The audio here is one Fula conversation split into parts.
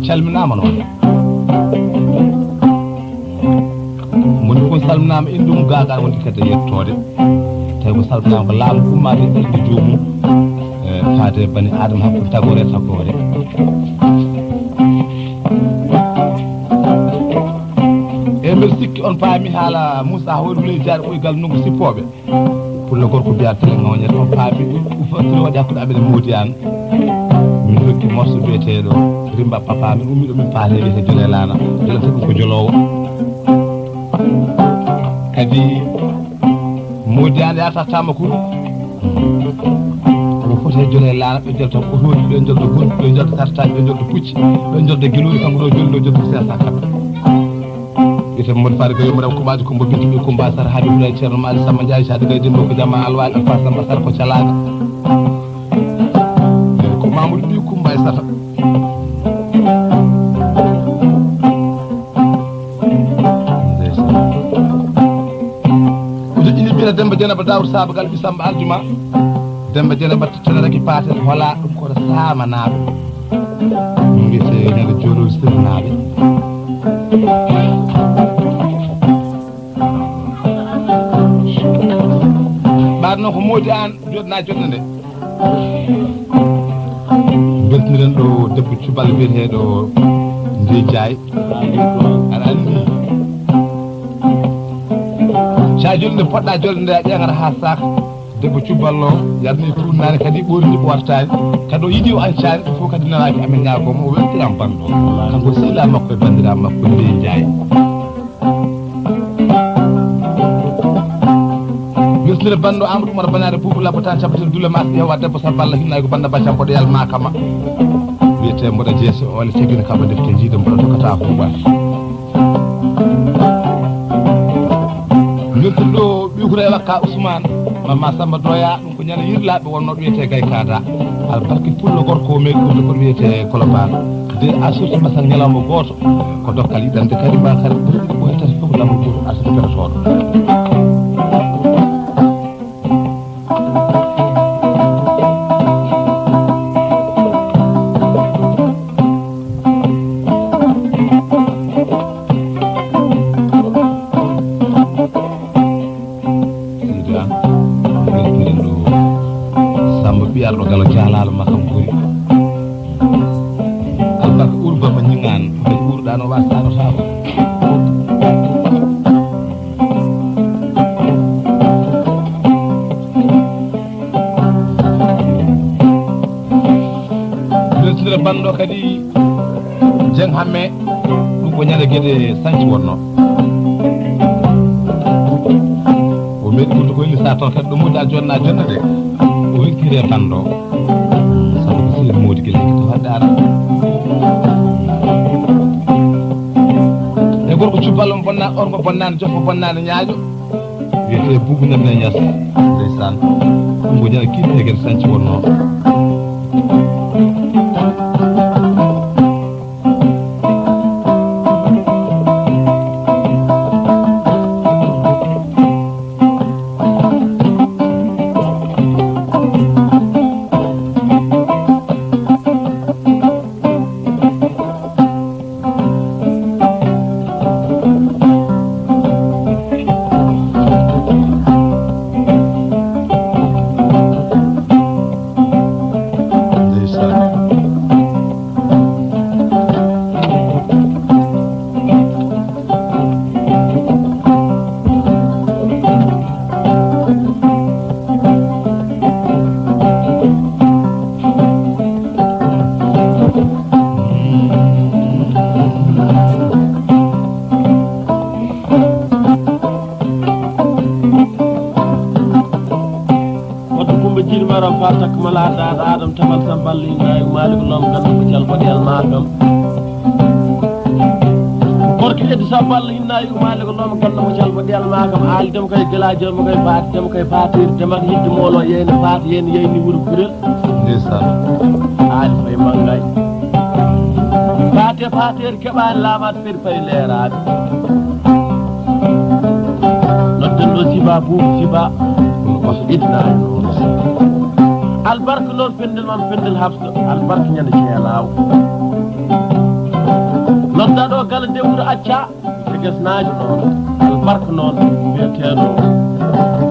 calminaama noon moni ko salminaama en ɗum gaagal wonde kadi yettoode tawi ko salminaama ko laamu ummaade ɓerde joomum faade bani adama hakkude tagore e tagore e mbeɗa sikki on paami haala Moussa hoyɗum ley jaaɗo ɓoygal nungo sippooɓe pulla gorko mbiyata tele ŋawñata on paami fottiri waɗi hakkude amen e Modiyane min hokki morso biyeteeɗo rimba papa min ummiɗo min paate wiyete jole laana jolata ɗum ko jolowo kadi Modiyane yata Tamakuru omo foti e jole laana ɓe jolta otoji ɓe jolta gonɗi ɓe jolta sartaji ɓe jolta pucci ɓe jolta guilori kanko ɗo joli ɗo jolta 500 ite mon faade ko yomoɗam kuɓaji ko mbo bintiɓe Coumba Sar Habibulaye Ceerno Mali Samba Ndiaye Sadi Gaye Dembo ko Jama Alwali Alpha Samba Sar ko calaga ko Mamadou Bi Coumba e Sata o joƴƴini mbina Demba Dieynaba Daour Sabagal ɓi Samba Aljuma Demba Dieynaba teleraki patel hola ɗum koto samanaɓe mbiyete ñande joɗol sirnaɓe ɓaɗno ko moodi an joɗna joɗna nde beltiniren ɗo debbo cubal biyeteɗo Ndey Diaye aɗa andi sa jolde nde poɗɗa jolde nde a ƴeŋata ha sak debbo cuballo yarni turnani kadi ɓori ndi ɓortani kadi o yiiɗi o ancani ɗum fof kadi nanaki amen ñagomo o weltiram banɗo kanko sehila makko e bandiraɓe makko Ndey Diaye misnire banɗo Amadou Oumar Banare Boubou Labotan capaten dule ma asdi hewa debbo Samballa hinnayi ko banda bacca mboɗo yal makama wiyete mboɗo jeese ole tegina kaba defte jiide mboɗo tokkata huuɓa mirtude ɗo ɓiwkude e wakka Ousmane Mama Samba Doya ɗum ko ñande yirlaɓe wonno ɗo wiyete Gaye Kada albarki pullo gorko o meɗi ɗum koto wiyete Colobane de a surti masal ñalawma goto ko dokkal yiɗande kadi ma kadi ɓurɗi ɓoye tati fof lamu ɓuuru asde peretoɗo Arɗo galo jaalalo makam boyi albarka urbama ñiŋan ɓe ɓurɗano wasano taako weltidira banɗo kadi Dieng Hamme ɗum ko ñande gueɗe sanci wonno o meɗi ɓurdu ko hilli sa toon kadi ɗo muɗa jonna jonna de o weltiri e banɗo sabu ko sehil Mody Gueye to wadde ara e gorko cuballo mo bonna ormo bonnani jofmo bonnani ñaaƴo wiyete Boubou Nebne Niass ndeysan ɗum ko ñande kiɗɗe gueɗe sanci wonno Fatak malada Adam Tamal Sambal Lingaay Malik Lom kan ko cal ko del magam Korki edi Sambal Lingaay Malik Lom kan ko cal ko del magam ali dem kay gelaaje mo kay baat dem kay fatir dem ak yiddi molo yeen faat yeen yeyni wuro kurel ndeysaan ali fay mangay fatir keba lamat fir fay leeraabe nodden do siba bu siba ko idna albarka noon pendel mam pendel habsa albarka ñande ceelaaw noddaɗo kala dewru acca e gasnaaji ɗon albarka noon wiyeteeɗo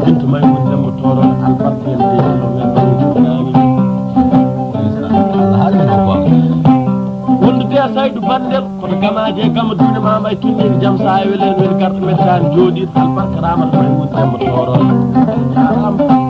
bintu may ko demmo toron albarka en deyino men ɗaami Allah haalino ko wondude a saydu bandel kono gamaji e gama duune mama e tunnini jaam sa weleen wen garɗo mettani jooɗiɗo albarka ramata may woni demmo toron jarama